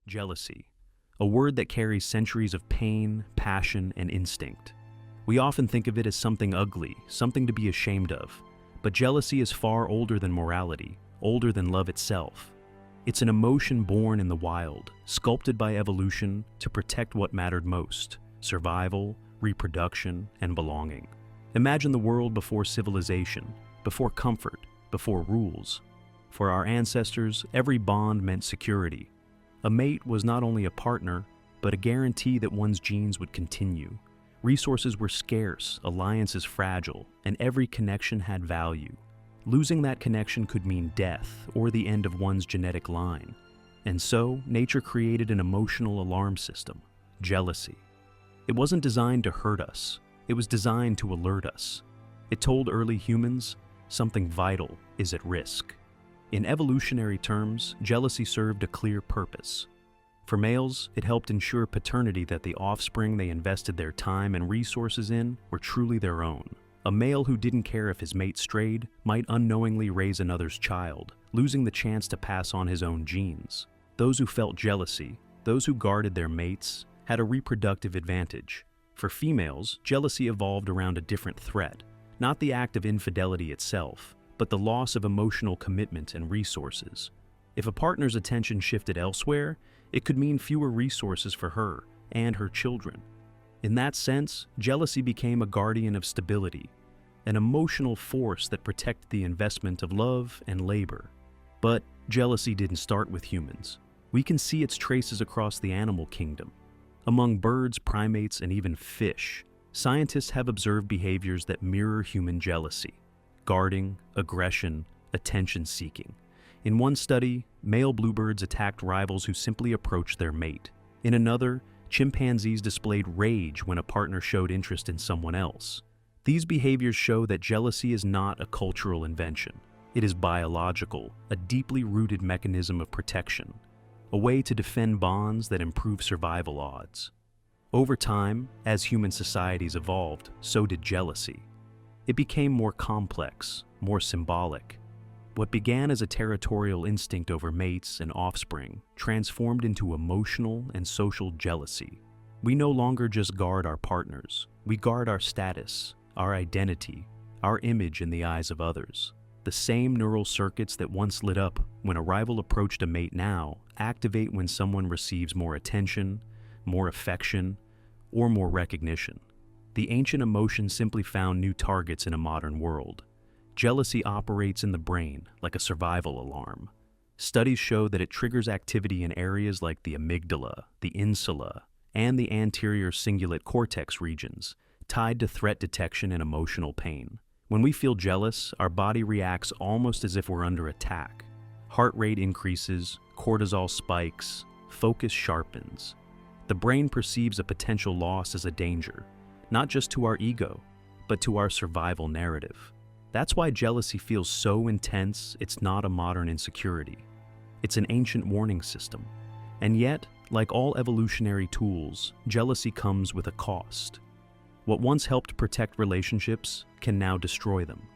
Jealousy, a word that carries centuries of pain, passion, and instinct. We often think of it as something ugly, something to be ashamed of. But jealousy is far older than morality, older than love itself. It's an emotion born in the wild, sculpted by evolution to protect what mattered most: survival, reproduction, and belonging. Imagine the world before civilization, before comfort, before rules. For our ancestors, every bond meant security. A mate was not only a partner, but a guarantee that one's genes would continue. Resources were scarce, alliances fragile, and every connection had value. Losing that connection could mean death or the end of one's genetic line. And so, nature created an emotional alarm system: jealousy. It wasn't designed to hurt us. It was designed to alert us. It told early humans something vital is at risk. In evolutionary terms, jealousy served a clear purpose. For males, it helped ensure paternity, that the offspring they invested their time and resources in were truly their own. A male who didn't care if his mate strayed might unknowingly raise another's child, losing the chance to pass on his own genes. Those who felt jealousy, those who guarded their mates, had a reproductive advantage. For females, jealousy evolved around a different threat, not the act of infidelity itself, but the loss of emotional commitment and resources. If a partner's attention shifted elsewhere, it could mean fewer resources for her and her children. In that sense, jealousy became a guardian of stability, an emotional force that protected the investment of love and labor. But jealousy didn't start with humans. We can see its traces across the animal kingdom. Among birds, primates, and even fish, scientists have observed behaviors that mirror human jealousy: guarding, aggression, attention-seeking. In one study, male bluebirds attacked rivals who simply approached their mate. In another, chimpanzees displayed rage when a partner showed interest in someone else. These behaviors show that jealousy is not a cultural invention. It is biological, a deeply rooted mechanism of protection, a way to defend bonds that improve survival odds. Over time, as human societies evolved, so did jealousy. It became more complex, more symbolic. What began as a territorial instinct over mates and offspring transformed into emotional and social jealousy. We no longer just guard our partners. We guard our status, our identity, our image in the eyes of others. The same neural circuits that once lit up when a rival approached a mate now activate when someone receives more attention, more affection, or more recognition. The ancient emotion simply found new targets in a modern world. Jealousy operates in the brain like a survival alarm. Studies show that it triggers activity in areas like the amygdala, the insula, and the anterior cingulate cortex regions, tied to threat detection and emotional pain. When we feel jealous, our body reacts almost as if we're under attack. Heart rate increases, cortisol spikes, focus sharpens. The brain perceives a potential loss as a danger, not just to our ego, but to our survival narrative. That's why jealousy feels so intense. It's not a modern insecurity. It's an ancient warning system. And yet, like all evolutionary tools, jealousy comes with a cost. What once helped protect relationships can now destroy them.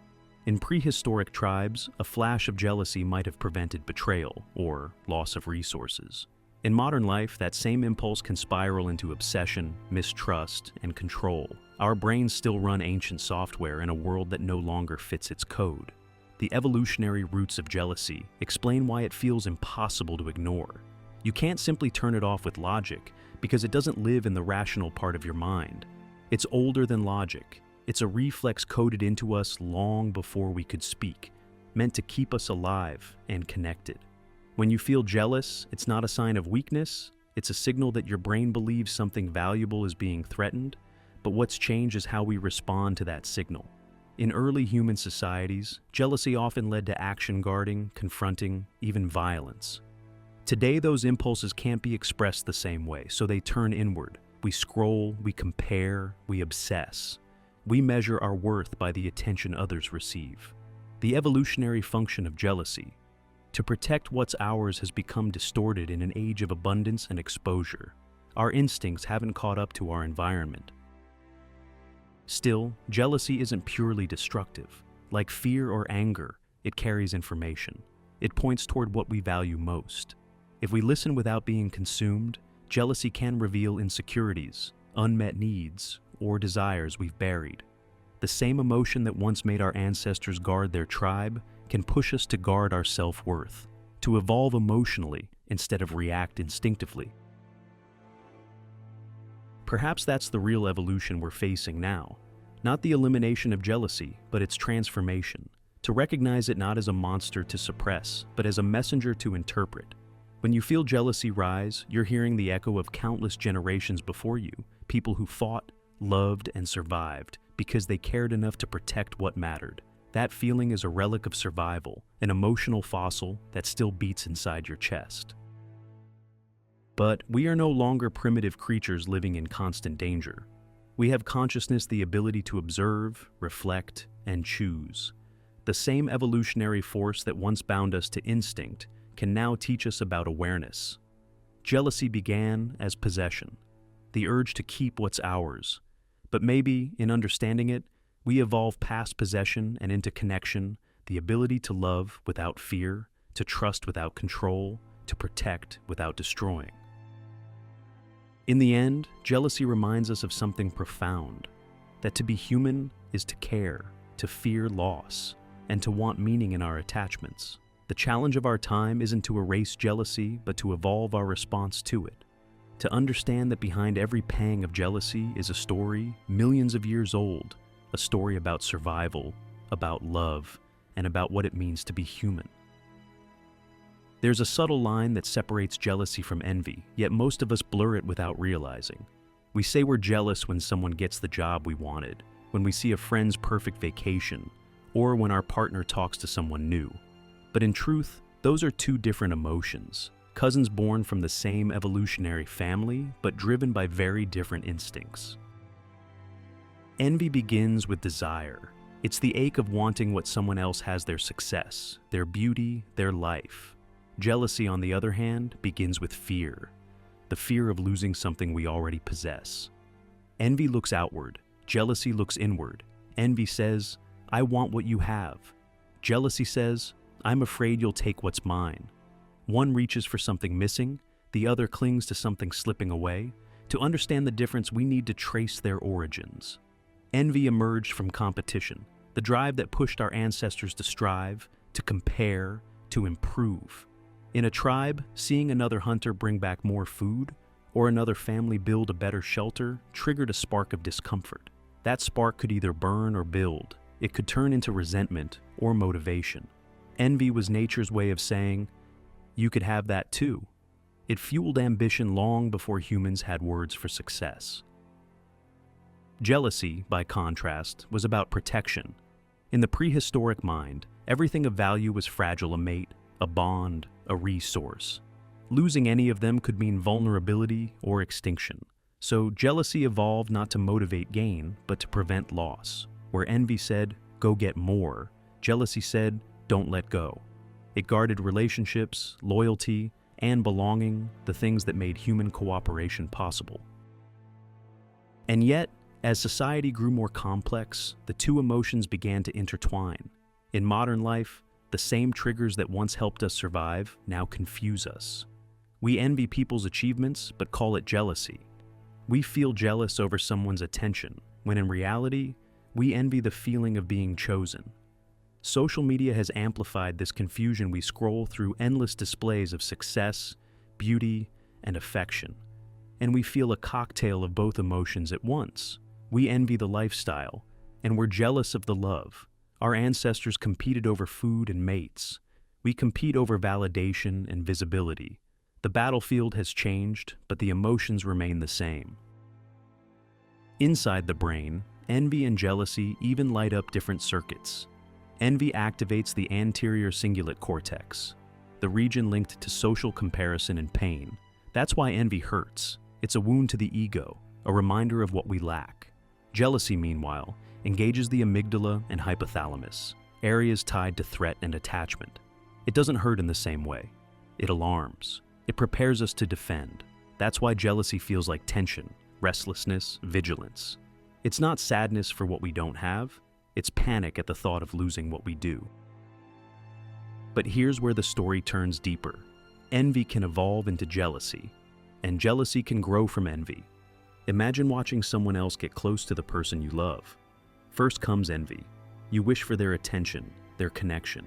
In prehistoric tribes, a flash of jealousy might have prevented betrayal or loss of resources. In modern life, that same impulse can spiral into obsession, mistrust, and control. Our brains still run ancient software in a world that no longer fits its code. The evolutionary roots of jealousy explain why it feels impossible to ignore. You can't simply turn it off with logic because it doesn't live in the rational part of your mind. It's older than logic. It's a reflex coded into us long before we could speak, meant to keep us alive and connected. When you feel jealous, it's not a sign of weakness. It's a signal that your brain believes something valuable is being threatened, but what's changed is how we respond to that signal. In early human societies, jealousy often led to action guarding, confronting, even violence. Today, those impulses can't be expressed the same way, so they turn inward. We scroll, we compare, we obsess. We measure our worth by the attention others receive. The evolutionary function of jealousy, to protect what's ours, has become distorted in an age of abundance and exposure. Our instincts haven't caught up to our environment. Still, jealousy isn't purely destructive. Like fear or anger, it carries information. It points toward what we value most. If we listen without being consumed, jealousy can reveal insecurities, unmet needs, or desires we've buried. The same emotion that once made our ancestors guard their tribe can push us to guard our self-worth, to evolve emotionally instead of react instinctively. Perhaps that's the real evolution we're facing now. Not the elimination of jealousy, but its transformation. To recognize it not as a monster to suppress, but as a messenger to interpret. When you feel jealousy rise, you're hearing the echo of countless generations before you, people who fought, loved, and survived because they cared enough to protect what mattered. That feeling is a relic of survival, an emotional fossil that still beats inside your chest. But we are no longer primitive creatures living in constant danger. We have consciousness, the ability to observe, reflect, and choose. The same evolutionary force that once bound us to instinct can now teach us about awareness. Jealousy began as possession, the urge to keep what's ours. But maybe, in understanding it, we evolve past possession and into connection, the ability to love without fear, to trust without control, to protect without destroying. In the end, jealousy reminds us of something profound, that to be human is to care, to fear loss, and to want meaning in our attachments. The challenge of our time isn't to erase jealousy, but to evolve our response to it. To understand that behind every pang of jealousy is a story millions of years old, a story about survival, about love, and about what it means to be human. There's a subtle line that separates jealousy from envy, yet most of us blur it without realizing. We say we're jealous when someone gets the job we wanted, when we see a friend's perfect vacation, or when our partner talks to someone new. But in truth, those are two different emotions, cousins born from the same evolutionary family, but driven by very different instincts. Envy begins with desire. It's the ache of wanting what someone else has: their success, their beauty, their life. Jealousy, on the other hand, begins with fear, the fear of losing something we already possess. Envy looks outward, jealousy looks inward. Envy says, "I want what you have." Jealousy says, "I'm afraid you'll take what's mine." One reaches for something missing, the other clings to something slipping away. To understand the difference, we need to trace their origins. Envy emerged from competition, the drive that pushed our ancestors to strive, to compare, to improve. In a tribe, seeing another hunter bring back more food, or another family build a better shelter, triggered a spark of discomfort. That spark could either burn or build. It could turn into resentment or motivation. Envy was nature's way of saying, "You could have that too." It fueled ambition long before humans had words for success. Jealousy, by contrast, was about protection. In the prehistoric mind, everything of value was fragile: a mate, a bond, a resource. Losing any of them could mean vulnerability or extinction. So jealousy evolved not to motivate gain, but to prevent loss. Where envy said, "Go get more," jealousy said, "Don't let go." It guarded relationships, loyalty, and belonging, the things that made human cooperation possible. And yet, as society grew more complex, the two emotions began to intertwine. In modern life, the same triggers that once helped us survive now confuse us. We envy people's achievements, but call it jealousy. We feel jealous over someone's attention, when in reality, we envy the feeling of being chosen. Social media has amplified this confusion. We scroll through endless displays of success, beauty, and affection, and we feel a cocktail of both emotions at once. We envy the lifestyle, and we're jealous of the love. Our ancestors competed over food and mates. We compete over validation and visibility. The battlefield has changed, but the emotions remain the same. Inside the brain, envy and jealousy even light up different circuits. Envy activates the anterior cingulate cortex, the region linked to social comparison and pain. That's why envy hurts. It's a wound to the ego, a reminder of what we lack. Jealousy, meanwhile, engages the amygdala and hypothalamus, areas tied to threat and attachment. It doesn't hurt in the same way. It alarms. It prepares us to defend. That's why jealousy feels like tension, restlessness, vigilance. It's not sadness for what we don't have. It's panic at the thought of losing what we do. But here's where the story turns deeper. Envy can evolve into jealousy, and jealousy can grow from envy. Imagine watching someone else get close to the person you love. First comes envy. You wish for their attention, their connection.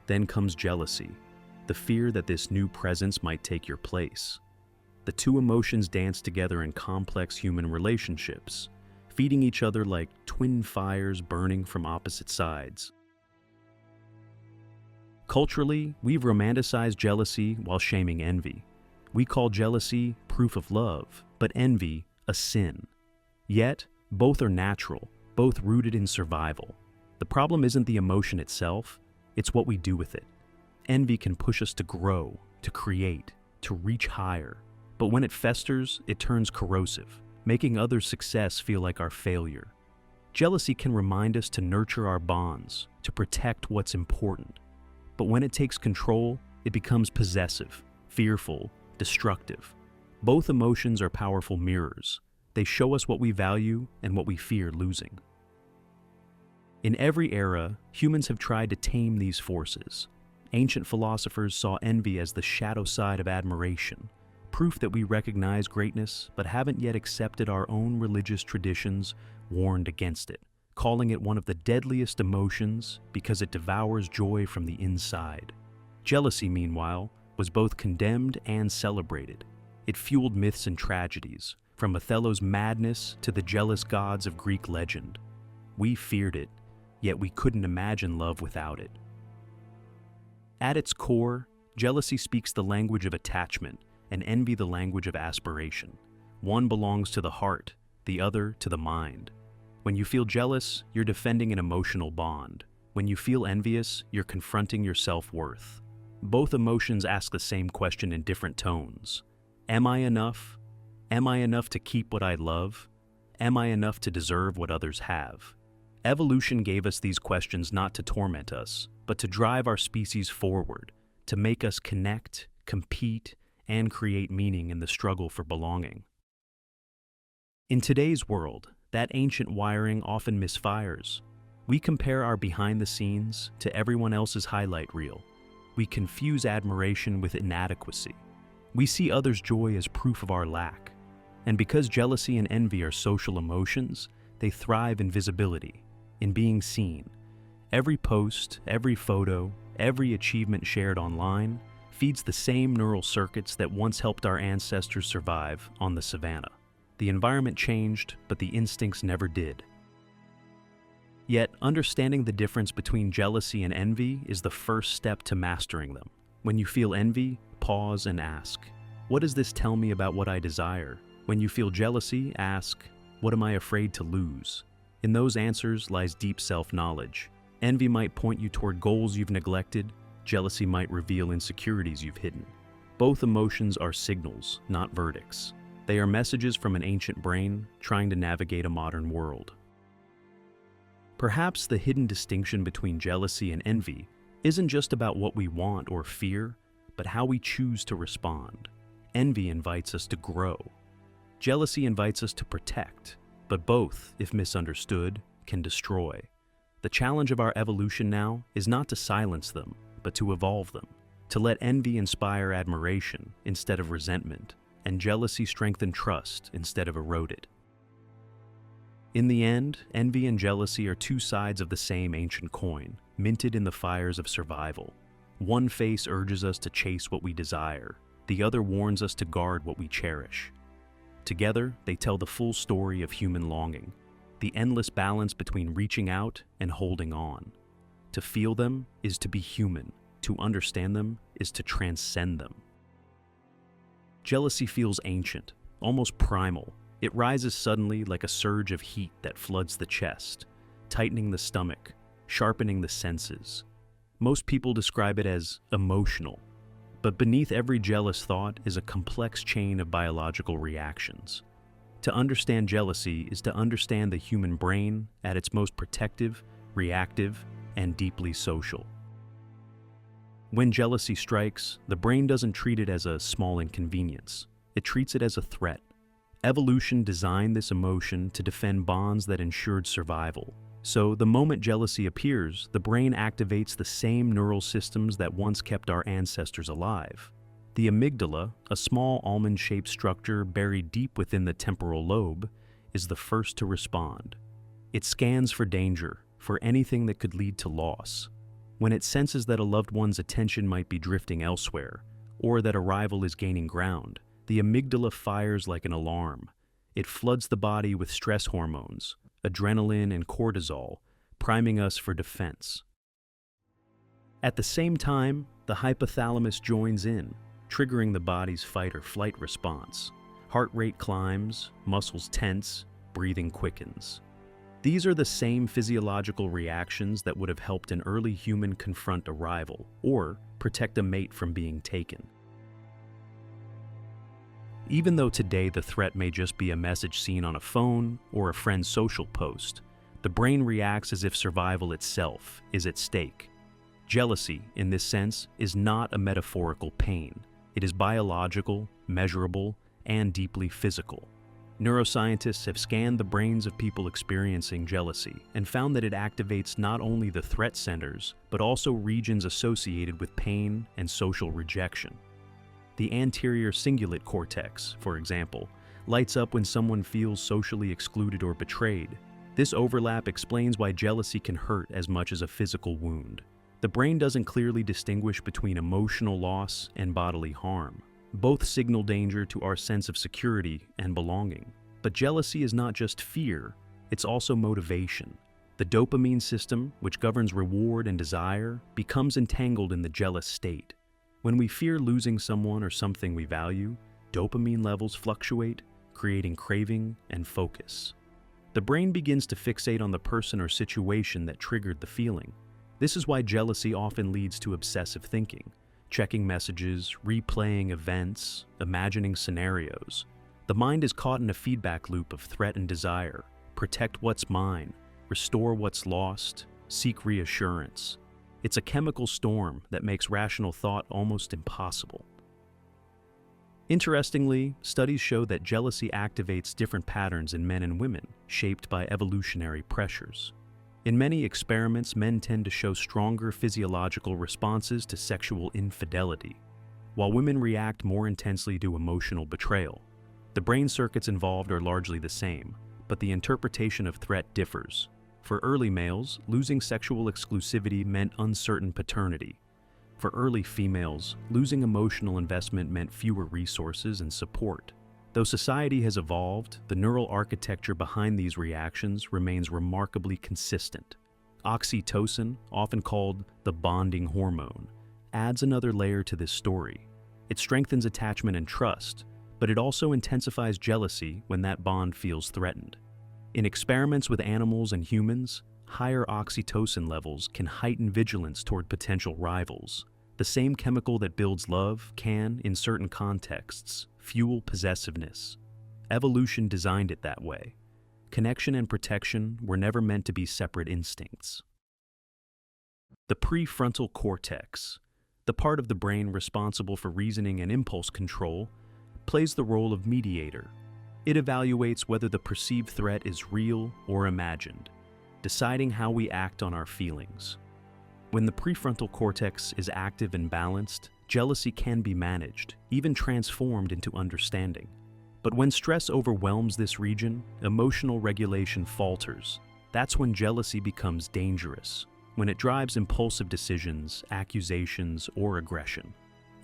Then comes jealousy, the fear that this new presence might take your place. The two emotions dance together in complex human relationships, feeding each other like twin fires burning from opposite sides. Culturally, we've romanticized jealousy while shaming envy. We call jealousy proof of love, but envy a sin. Yet, both are natural, both rooted in survival. The problem isn't the emotion itself, it's what we do with it. Envy can push us to grow, to create, to reach higher. But when it festers, it turns corrosive, making others' success feel like our failure. Jealousy can remind us to nurture our bonds, to protect what's important. But when it takes control, it becomes possessive, fearful, destructive. Both emotions are powerful mirrors. They show us what we value and what we fear losing. In every era, humans have tried to tame these forces. Ancient philosophers saw envy as the shadow side of admiration, proof that we recognize greatness but haven't yet accepted. Our own religious traditions warned against it, calling it one of the deadliest emotions because it devours joy from the inside. Jealousy, meanwhile, was both condemned and celebrated. It fueled myths and tragedies, from Othello's madness to the jealous gods of Greek legend. We feared it, yet we couldn't imagine love without it. At its core, jealousy speaks the language of attachment and envy the language of aspiration. One belongs to the heart, the other to the mind. When you feel jealous, you're defending an emotional bond. When you feel envious, you're confronting your self-worth. Both emotions ask the same question in different tones. Am I enough? Am I enough to keep what I love? Am I enough to deserve what others have? Evolution gave us these questions not to torment us, but to drive our species forward, to make us connect, compete, and create meaning in the struggle for belonging. In today's world, that ancient wiring often misfires. We compare our behind the scenes to everyone else's highlight reel. We confuse admiration with inadequacy. We see others' joy as proof of our lack. And because jealousy and envy are social emotions, they thrive in visibility, in being seen. Every post, every photo, every achievement shared online feeds the same neural circuits that once helped our ancestors survive on the savannah. The environment changed, but the instincts never did. Yet, understanding the difference between jealousy and envy is the first step to mastering them. When you feel envy, pause and ask, what does this tell me about what I desire? When you feel jealousy, ask, what am I afraid to lose? In those answers lies deep self-knowledge. Envy might point you toward goals you've neglected, jealousy might reveal insecurities you've hidden. Both emotions are signals, not verdicts. They are messages from an ancient brain trying to navigate a modern world. Perhaps the hidden distinction between jealousy and envy isn't just about what we want or fear, but how we choose to respond. Envy invites us to grow. Jealousy invites us to protect, but both, if misunderstood, can destroy. The challenge of our evolution now is not to silence them, but to evolve them, to let envy inspire admiration instead of resentment, and jealousy strengthen trust instead of erode it. In the end, envy and jealousy are two sides of the same ancient coin, minted in the fires of survival. One face urges us to chase what we desire, the other warns us to guard what we cherish. Together, they tell the full story of human longing, the endless balance between reaching out and holding on. To feel them is to be human, to understand them is to transcend them. Jealousy feels ancient, almost primal. It rises suddenly like a surge of heat that floods the chest, tightening the stomach, sharpening the senses. Most people describe it as emotional, but beneath every jealous thought is a complex chain of biological reactions. To understand jealousy is to understand the human brain at its most protective, reactive, and deeply social. When jealousy strikes, the brain doesn't treat it as a small inconvenience. It treats it as a threat. Evolution designed this emotion to defend bonds that ensured survival. So, the moment jealousy appears, the brain activates the same neural systems that once kept our ancestors alive. The amygdala, a small almond-shaped structure buried deep within the temporal lobe, is the first to respond. It scans for danger, for anything that could lead to loss. When it senses that a loved one's attention might be drifting elsewhere, or that a rival is gaining ground, the amygdala fires like an alarm. It floods the body with stress hormones, adrenaline and cortisol, priming us for defense. At the same time, the hypothalamus joins in, triggering the body's fight or flight response. Heart rate climbs, muscles tense, breathing quickens. These are the same physiological reactions that would have helped an early human confront a rival or protect a mate from being taken. Even though today the threat may just be a message seen on a phone or a friend's social post, the brain reacts as if survival itself is at stake. Jealousy, in this sense, is not a metaphorical pain. It is biological, measurable, and deeply physical. Neuroscientists have scanned the brains of people experiencing jealousy and found that it activates not only the threat centers, but also regions associated with pain and social rejection. The anterior cingulate cortex, for example, lights up when someone feels socially excluded or betrayed. This overlap explains why jealousy can hurt as much as a physical wound. The brain doesn't clearly distinguish between emotional loss and bodily harm. Both signal danger to our sense of security and belonging. But jealousy is not just fear, it's also motivation. The dopamine system, which governs reward and desire, becomes entangled in the jealous state. When we fear losing someone or something we value, dopamine levels fluctuate, creating craving and focus. The brain begins to fixate on the person or situation that triggered the feeling. This is why jealousy often leads to obsessive thinking, checking messages, replaying events, imagining scenarios. The mind is caught in a feedback loop of threat and desire. Protect what's mine, restore what's lost, seek reassurance. It's a chemical storm that makes rational thought almost impossible. Interestingly, studies show that jealousy activates different patterns in men and women, shaped by evolutionary pressures. In many experiments, men tend to show stronger physiological responses to sexual infidelity, while women react more intensely to emotional betrayal. The brain circuits involved are largely the same, but the interpretation of threat differs. For early males, losing sexual exclusivity meant uncertain paternity. For early females, losing emotional investment meant fewer resources and support. Though society has evolved, the neural architecture behind these reactions remains remarkably consistent. Oxytocin, often called the bonding hormone, adds another layer to this story. It strengthens attachment and trust, but it also intensifies jealousy when that bond feels threatened. In experiments with animals and humans, higher oxytocin levels can heighten vigilance toward potential rivals. The same chemical that builds love can, in certain contexts, fuel possessiveness. Evolution designed it that way. Connection and protection were never meant to be separate instincts. The prefrontal cortex, the part of the brain responsible for reasoning and impulse control, plays the role of mediator. It evaluates whether the perceived threat is real or imagined, deciding how we act on our feelings. When the prefrontal cortex is active and balanced, jealousy can be managed, even transformed into understanding. But when stress overwhelms this region, emotional regulation falters. That's when jealousy becomes dangerous, when it drives impulsive decisions, accusations, or aggression.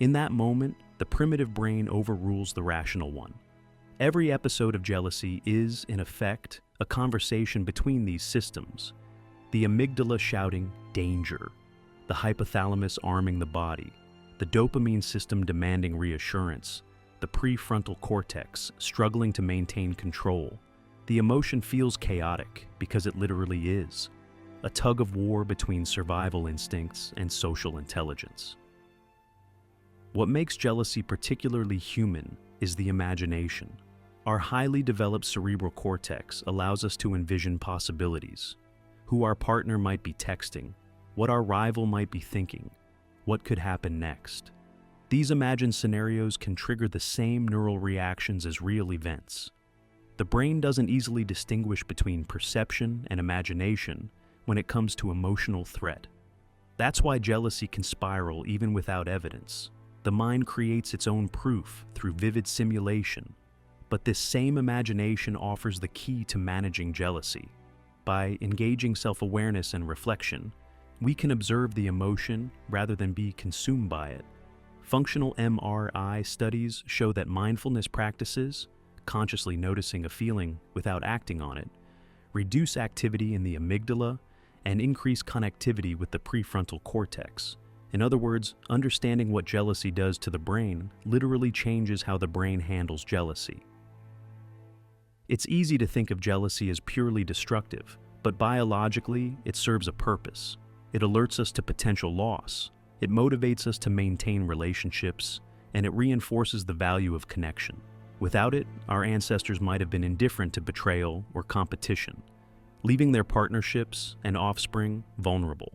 In that moment, the primitive brain overrules the rational one. Every episode of jealousy is, in effect, a conversation between these systems. The amygdala shouting, "danger," the hypothalamus arming the body, the dopamine system demanding reassurance, the prefrontal cortex struggling to maintain control. The emotion feels chaotic because it literally is, a tug of war between survival instincts and social intelligence. What makes jealousy particularly human is the imagination. Our highly developed cerebral cortex allows us to envision possibilities, who our partner might be texting, what our rival might be thinking, what could happen next. These imagined scenarios can trigger the same neural reactions as real events. The brain doesn't easily distinguish between perception and imagination when it comes to emotional threat. That's why jealousy can spiral even without evidence. The mind creates its own proof through vivid simulation. But this same imagination offers the key to managing jealousy. By engaging self-awareness and reflection, we can observe the emotion rather than be consumed by it. Functional MRI studies show that mindfulness practices, consciously noticing a feeling without acting on it, reduce activity in the amygdala and increase connectivity with the prefrontal cortex. In other words, understanding what jealousy does to the brain literally changes how the brain handles jealousy. It's easy to think of jealousy as purely destructive, but biologically, it serves a purpose. It alerts us to potential loss, it motivates us to maintain relationships, and it reinforces the value of connection. Without it, our ancestors might have been indifferent to betrayal or competition, leaving their partnerships and offspring vulnerable.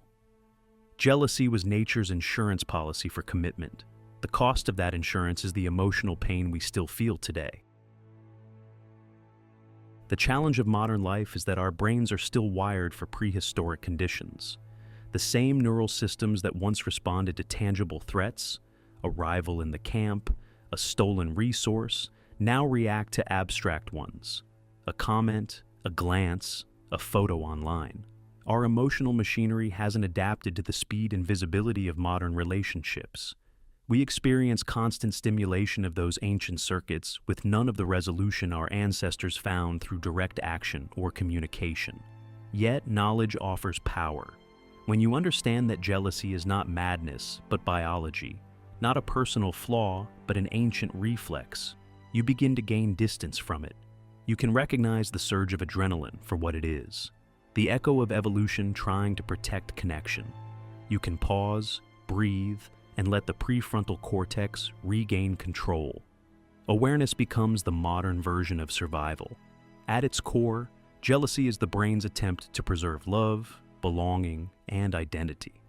Jealousy was nature's insurance policy for commitment. The cost of that insurance is the emotional pain we still feel today. The challenge of modern life is that our brains are still wired for prehistoric conditions. The same neural systems that once responded to tangible threats, a rival in the camp, a stolen resource, now react to abstract ones. A comment, a glance, a photo online. Our emotional machinery hasn't adapted to the speed and visibility of modern relationships. We experience constant stimulation of those ancient circuits with none of the resolution our ancestors found through direct action or communication. Yet, knowledge offers power. When you understand that jealousy is not madness, but biology, not a personal flaw, but an ancient reflex, you begin to gain distance from it. You can recognize the surge of adrenaline for what it is, the echo of evolution trying to protect connection. You can pause, breathe, and let the prefrontal cortex regain control. Awareness becomes the modern version of survival. At its core, jealousy is the brain's attempt to preserve love, belonging, and identity.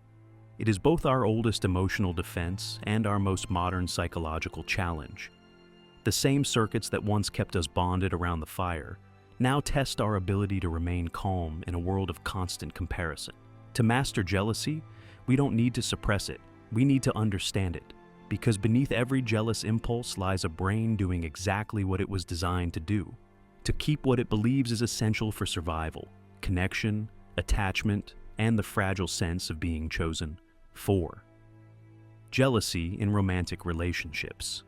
It is both our oldest emotional defense and our most modern psychological challenge. The same circuits that once kept us bonded around the fire now test our ability to remain calm in a world of constant comparison. To master jealousy, we don't need to suppress it. We need to understand it, because beneath every jealous impulse lies a brain doing exactly what it was designed to do, to keep what it believes is essential for survival: connection, attachment, and the fragile sense of being chosen. 4. Jealousy in romantic relationships.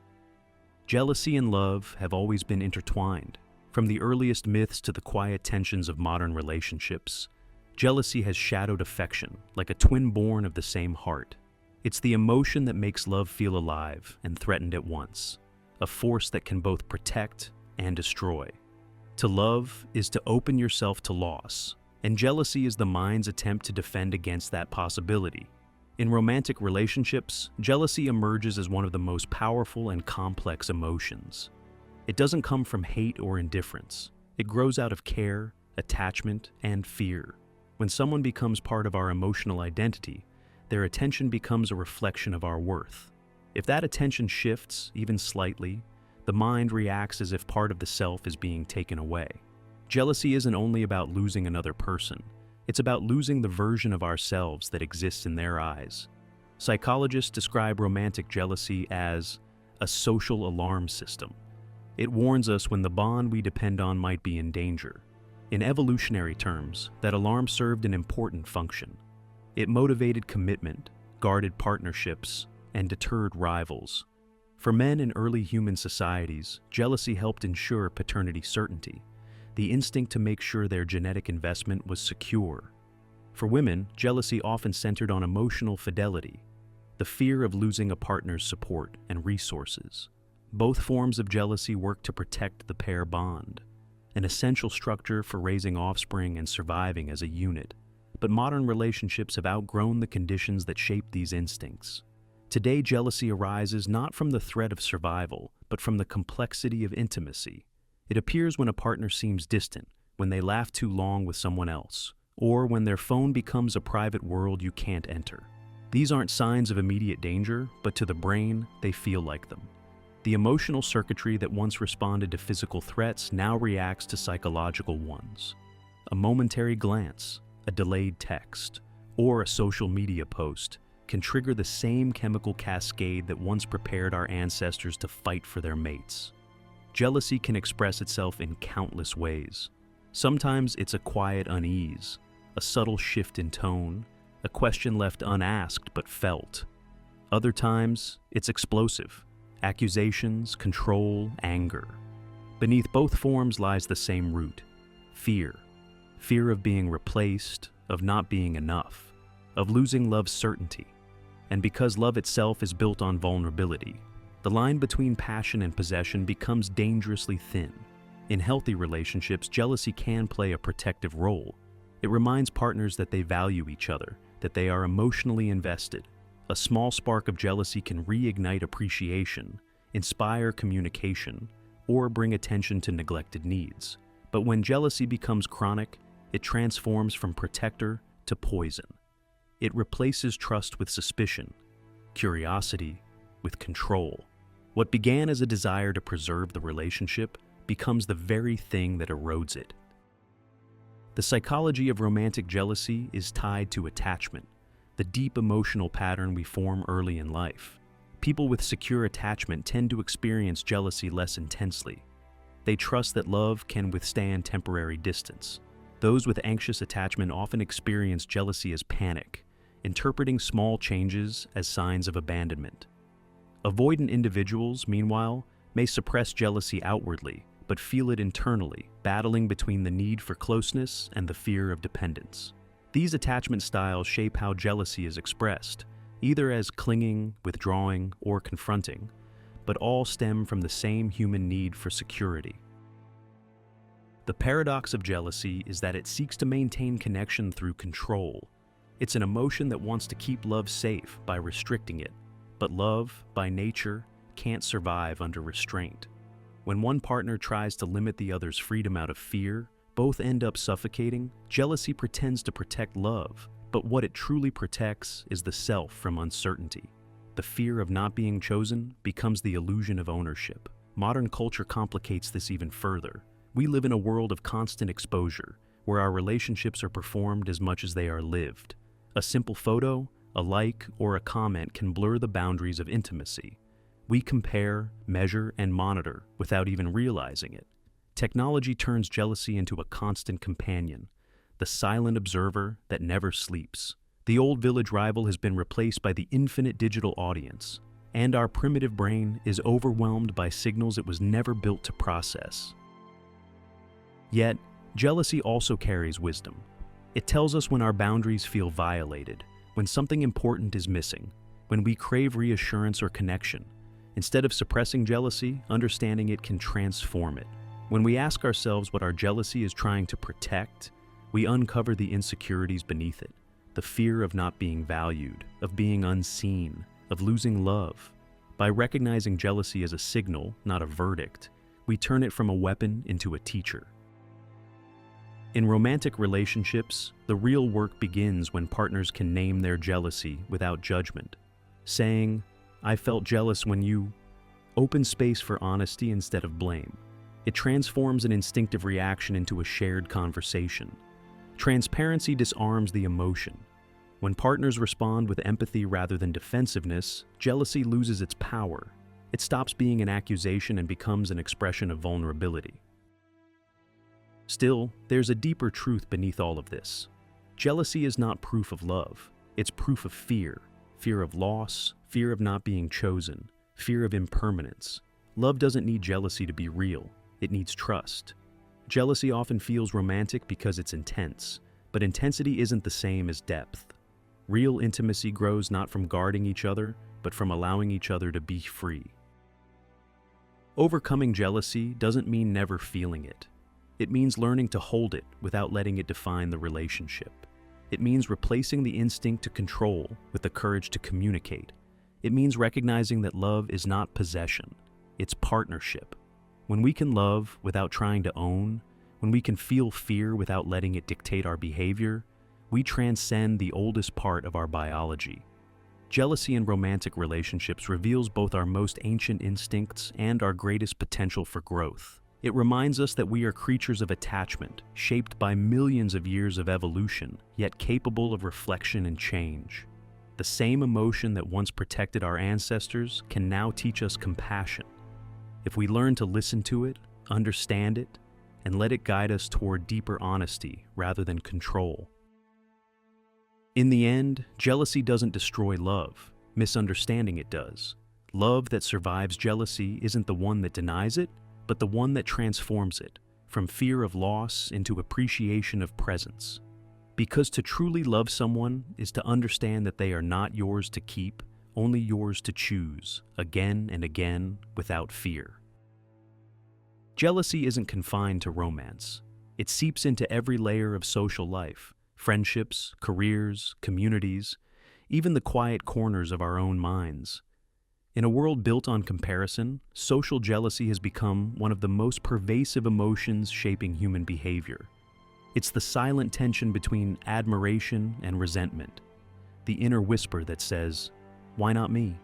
Jealousy and love have always been intertwined. From the earliest myths to the quiet tensions of modern relationships, jealousy has shadowed affection like a twin born of the same heart. It's the emotion that makes love feel alive and threatened at once, a force that can both protect and destroy. To love is to open yourself to loss, and jealousy is the mind's attempt to defend against that possibility. In romantic relationships, jealousy emerges as one of the most powerful and complex emotions. It doesn't come from hate or indifference. It grows out of care, attachment, and fear. When someone becomes part of our emotional identity, their attention becomes a reflection of our worth. If that attention shifts, even slightly, the mind reacts as if part of the self is being taken away. Jealousy isn't only about losing another person. It's about losing the version of ourselves that exists in their eyes. Psychologists describe romantic jealousy as a social alarm system. It warns us when the bond we depend on might be in danger. In evolutionary terms, that alarm served an important function. It motivated commitment, guarded partnerships, and deterred rivals. For men in early human societies, jealousy helped ensure paternity certainty, the instinct to make sure their genetic investment was secure. For women, jealousy often centered on emotional fidelity, the fear of losing a partner's support and resources. Both forms of jealousy work to protect the pair bond, an essential structure for raising offspring and surviving as a unit. But modern relationships have outgrown the conditions that shape these instincts. Today, jealousy arises not from the threat of survival, but from the complexity of intimacy. It appears when a partner seems distant, when they laugh too long with someone else, or when their phone becomes a private world you can't enter. These aren't signs of immediate danger, but to the brain, they feel like them. The emotional circuitry that once responded to physical threats now reacts to psychological ones. A momentary glance, a delayed text, or a social media post can trigger the same chemical cascade that once prepared our ancestors to fight for their mates. Jealousy can express itself in countless ways. Sometimes it's a quiet unease, a subtle shift in tone, a question left unasked but felt. Other times, it's explosive: accusations, control, anger. Beneath both forms lies the same root: fear. Fear of being replaced, of not being enough, of losing love's certainty. And because love itself is built on vulnerability, the line between passion and possession becomes dangerously thin. In healthy relationships, jealousy can play a protective role. It reminds partners that they value each other, that they are emotionally invested. A small spark of jealousy can reignite appreciation, inspire communication, or bring attention to neglected needs. But when jealousy becomes chronic, it transforms from protector to poison. It replaces trust with suspicion, curiosity with control. What began as a desire to preserve the relationship becomes the very thing that erodes it. The psychology of romantic jealousy is tied to attachment, the deep emotional pattern we form early in life. People with secure attachment tend to experience jealousy less intensely. They trust that love can withstand temporary distance. Those with anxious attachment often experience jealousy as panic, interpreting small changes as signs of abandonment. Avoidant individuals, meanwhile, may suppress jealousy outwardly, but feel it internally, battling between the need for closeness and the fear of dependence. These attachment styles shape how jealousy is expressed, either as clinging, withdrawing, or confronting, but all stem from the same human need for security. The paradox of jealousy is that it seeks to maintain connection through control. It's an emotion that wants to keep love safe by restricting it, but love, by nature, can't survive under restraint. When one partner tries to limit the other's freedom out of fear, both end up suffocating. Jealousy pretends to protect love, but what it truly protects is the self from uncertainty. The fear of not being chosen becomes the illusion of ownership. Modern culture complicates this even further. We live in a world of constant exposure, where our relationships are performed as much as they are lived. A simple photo, a like, or a comment can blur the boundaries of intimacy. We compare, measure, and monitor without even realizing it. Technology turns jealousy into a constant companion, the silent observer that never sleeps. The old village rival has been replaced by the infinite digital audience, and our primitive brain is overwhelmed by signals it was never built to process. Yet, jealousy also carries wisdom. It tells us when our boundaries feel violated, when something important is missing, when we crave reassurance or connection. Instead of suppressing jealousy, understanding it can transform it. When we ask ourselves what our jealousy is trying to protect, we uncover the insecurities beneath it, the fear of not being valued, of being unseen, of losing love. By recognizing jealousy as a signal, not a verdict, we turn it from a weapon into a teacher. In romantic relationships, the real work begins when partners can name their jealousy without judgment. Saying, "I felt jealous when you," opens space for honesty instead of blame. It transforms an instinctive reaction into a shared conversation. Transparency disarms the emotion. When partners respond with empathy rather than defensiveness, jealousy loses its power. It stops being an accusation and becomes an expression of vulnerability. Still, there's a deeper truth beneath all of this. Jealousy is not proof of love. It's proof of fear. Fear of loss, fear of not being chosen, fear of impermanence. Love doesn't need jealousy to be real. It needs trust. Jealousy often feels romantic because it's intense, but intensity isn't the same as depth. Real intimacy grows not from guarding each other, but from allowing each other to be free. Overcoming jealousy doesn't mean never feeling it. It means learning to hold it without letting it define the relationship. It means replacing the instinct to control with the courage to communicate. It means recognizing that love is not possession, it's partnership. When we can love without trying to own, when we can feel fear without letting it dictate our behavior, we transcend the oldest part of our biology. Jealousy in romantic relationships reveals both our most ancient instincts and our greatest potential for growth. It reminds us that we are creatures of attachment, shaped by millions of years of evolution, yet capable of reflection and change. The same emotion that once protected our ancestors can now teach us compassion. If we learn to listen to it, understand it, and let it guide us toward deeper honesty rather than control. In the end, jealousy doesn't destroy love. Misunderstanding it does. Love that survives jealousy isn't the one that denies it, but the one that transforms it, from fear of loss into appreciation of presence. Because to truly love someone is to understand that they are not yours to keep, only yours to choose, again and again, without fear. Jealousy isn't confined to romance. It seeps into every layer of social life, friendships, careers, communities, even the quiet corners of our own minds. In a world built on comparison, social jealousy has become one of the most pervasive emotions shaping human behavior. It's the silent tension between admiration and resentment, the inner whisper that says, "Why not me?"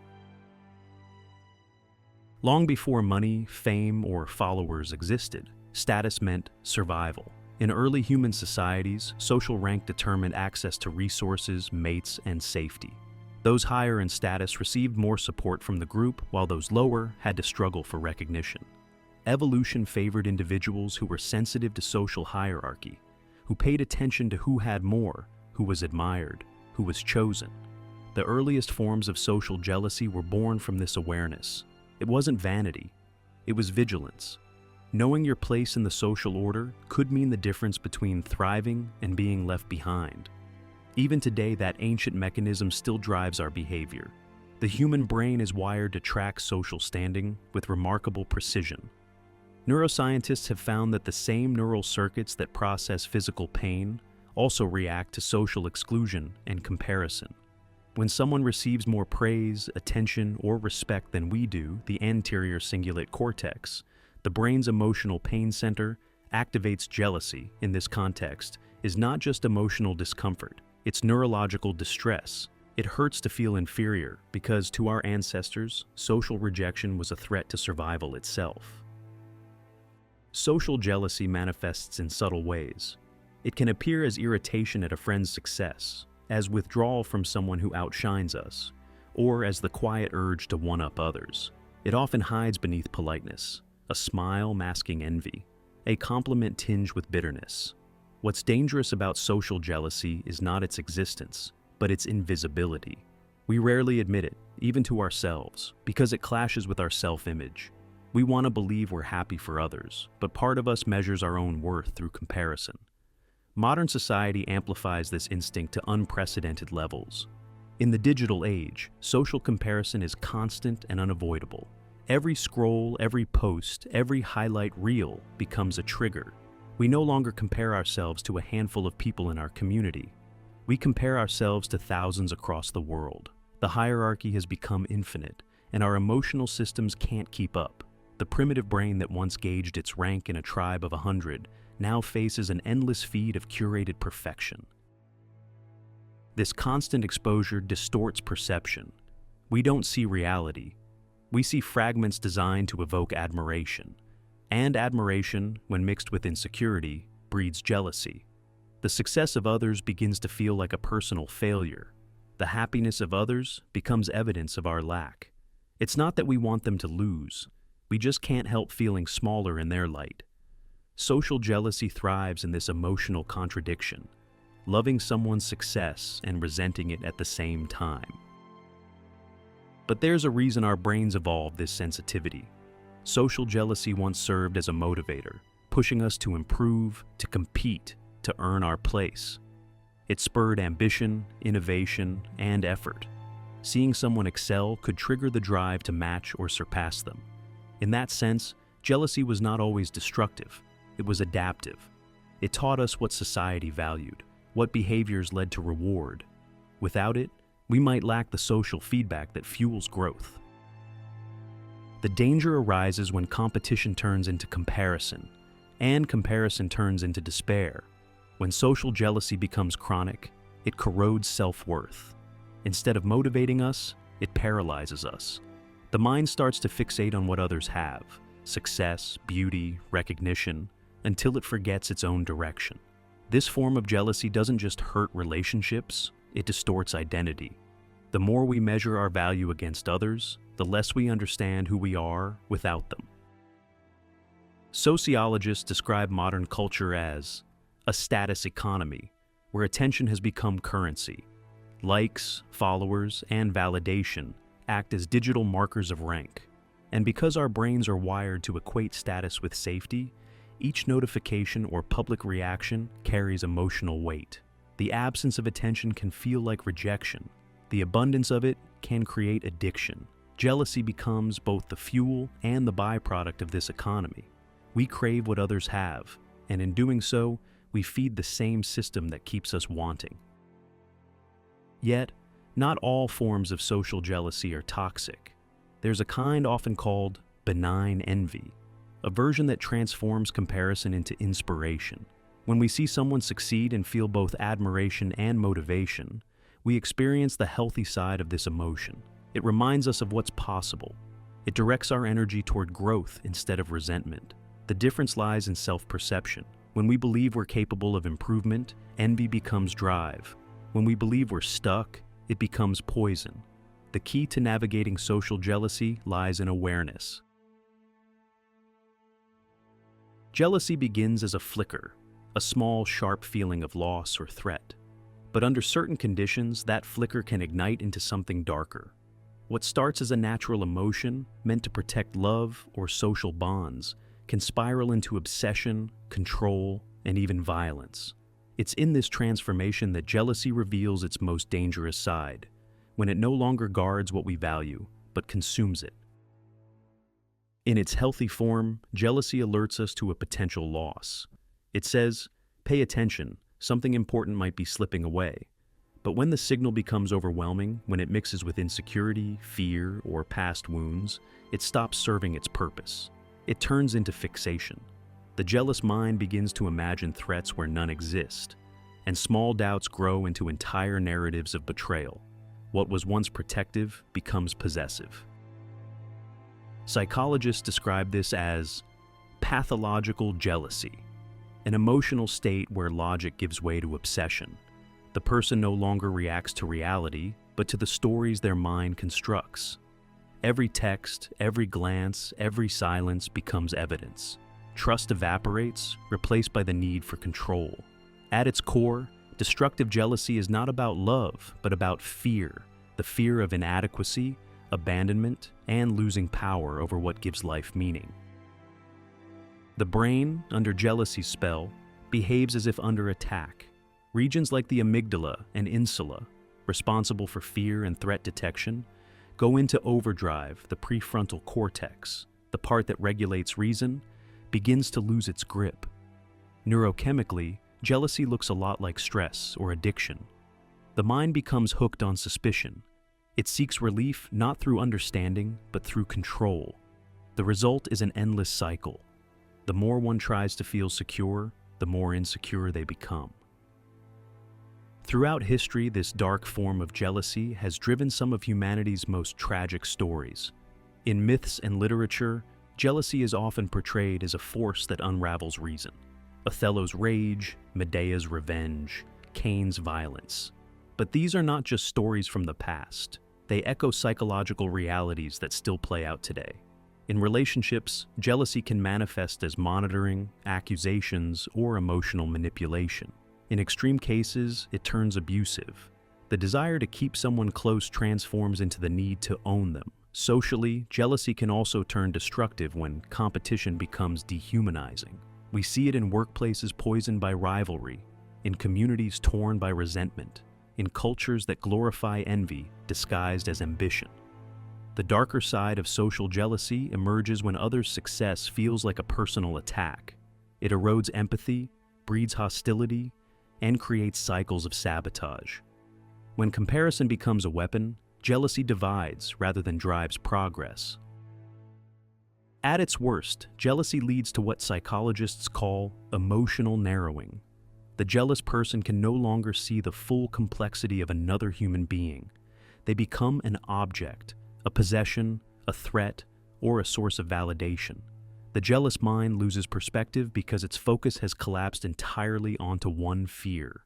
Long before money, fame, or followers existed, status meant survival. In early human societies, social rank determined access to resources, mates, and safety. Those higher in status received more support from the group, while those lower had to struggle for recognition. Evolution favored individuals who were sensitive to social hierarchy, who paid attention to who had more, who was admired, who was chosen. The earliest forms of social jealousy were born from this awareness. It wasn't vanity, it was vigilance. Knowing your place in the social order could mean the difference between thriving and being left behind. Even today, that ancient mechanism still drives our behavior. The human brain is wired to track social standing with remarkable precision. Neuroscientists have found that the same neural circuits that process physical pain also react to social exclusion and comparison. When someone receives more praise, attention, or respect than we do, the anterior cingulate cortex, the brain's emotional pain center, activates jealousy. In this context, is not just emotional discomfort, it's neurological distress. It hurts to feel inferior because, to our ancestors, social rejection was a threat to survival itself. Social jealousy manifests in subtle ways. It can appear as irritation at a friend's success, as withdrawal from someone who outshines us, or as the quiet urge to one-up others. It often hides beneath politeness, a smile masking envy, a compliment tinged with bitterness. What's dangerous about social jealousy is not its existence, but its invisibility. We rarely admit it, even to ourselves, because it clashes with our self-image. We want to believe we're happy for others, but part of us measures our own worth through comparison. Modern society amplifies this instinct to unprecedented levels. In the digital age, social comparison is constant and unavoidable. Every scroll, every post, every highlight reel becomes a trigger. We no longer compare ourselves to a handful of people in our community. We compare ourselves to thousands across the world. The hierarchy has become infinite, and our emotional systems can't keep up. The primitive brain that once gauged its rank in a tribe of 100 now faces an endless feed of curated perfection. This constant exposure distorts perception. We don't see reality. We see fragments designed to evoke admiration. And admiration, when mixed with insecurity, breeds jealousy. The success of others begins to feel like a personal failure. The happiness of others becomes evidence of our lack. It's not that we want them to lose. We just can't help feeling smaller in their light. Social jealousy thrives in this emotional contradiction, loving someone's success and resenting it at the same time. But there's a reason our brains evolved this sensitivity. Social jealousy once served as a motivator, pushing us to improve, to compete, to earn our place. It spurred ambition, innovation, and effort. Seeing someone excel could trigger the drive to match or surpass them. In that sense, jealousy was not always destructive. It was adaptive. It taught us what society valued, what behaviors led to reward. Without it, we might lack the social feedback that fuels growth. The danger arises when competition turns into comparison, and comparison turns into despair. When social jealousy becomes chronic, it corrodes self-worth. Instead of motivating us, it paralyzes us. The mind starts to fixate on what others have, success, beauty, recognition, until it forgets its own direction. This form of jealousy doesn't just hurt relationships, it distorts identity. The more we measure our value against others, the less we understand who we are without them. Sociologists describe modern culture as a status economy, where attention has become currency. Likes, followers, and validation act as digital markers of rank. And because our brains are wired to equate status with safety, each notification or public reaction carries emotional weight. The absence of attention can feel like rejection. The abundance of it can create addiction. Jealousy becomes both the fuel and the byproduct of this economy. We crave what others have, and in doing so, we feed the same system that keeps us wanting. Yet, not all forms of social jealousy are toxic. There's a kind often called benign envy, a version that transforms comparison into inspiration. When we see someone succeed and feel both admiration and motivation, we experience the healthy side of this emotion. It reminds us of what's possible. It directs our energy toward growth instead of resentment. The difference lies in self-perception. When we believe we're capable of improvement, envy becomes drive. When we believe we're stuck, it becomes poison. The key to navigating social jealousy lies in awareness. Jealousy begins as a flicker, a small, sharp feeling of loss or threat. But under certain conditions, that flicker can ignite into something darker. What starts as a natural emotion, meant to protect love or social bonds, can spiral into obsession, control, and even violence. It's in this transformation that jealousy reveals its most dangerous side, when it no longer guards what we value, but consumes it. In its healthy form, jealousy alerts us to a potential loss. It says, "Pay attention, something important might be slipping away." But when the signal becomes overwhelming, when it mixes with insecurity, fear, or past wounds, it stops serving its purpose. It turns into fixation. The jealous mind begins to imagine threats where none exist, and small doubts grow into entire narratives of betrayal. What was once protective becomes possessive. Psychologists describe this as pathological jealousy, an emotional state where logic gives way to obsession. The person no longer reacts to reality, but to the stories their mind constructs. Every text, every glance, every silence becomes evidence. Trust evaporates, replaced by the need for control. At its core, destructive jealousy is not about love, but about fear, the fear of inadequacy, abandonment, and losing power over what gives life meaning. The brain, under jealousy's spell, behaves as if under attack. Regions like the amygdala and insula, responsible for fear and threat detection, go into overdrive. The prefrontal cortex, the part that regulates reason, begins to lose its grip. Neurochemically, jealousy looks a lot like stress or addiction. The mind becomes hooked on suspicion. It seeks relief not through understanding, but through control. The result is an endless cycle. The more one tries to feel secure, the more insecure they become. Throughout history, this dark form of jealousy has driven some of humanity's most tragic stories. In myths and literature, jealousy is often portrayed as a force that unravels reason. Othello's rage, Medea's revenge, Cain's violence. But these are not just stories from the past. They echo psychological realities that still play out today. In relationships, jealousy can manifest as monitoring, accusations, or emotional manipulation. In extreme cases, it turns abusive. The desire to keep someone close transforms into the need to own them. Socially, jealousy can also turn destructive when competition becomes dehumanizing. We see it in workplaces poisoned by rivalry, in communities torn by resentment, in cultures that glorify envy disguised as ambition. The darker side of social jealousy emerges when others' success feels like a personal attack. It erodes empathy, breeds hostility, and creates cycles of sabotage. When comparison becomes a weapon, jealousy divides rather than drives progress. At its worst, jealousy leads to what psychologists call emotional narrowing. The jealous person can no longer see the full complexity of another human being. They become an object, a possession, a threat, or a source of validation. The jealous mind loses perspective because its focus has collapsed entirely onto one fear: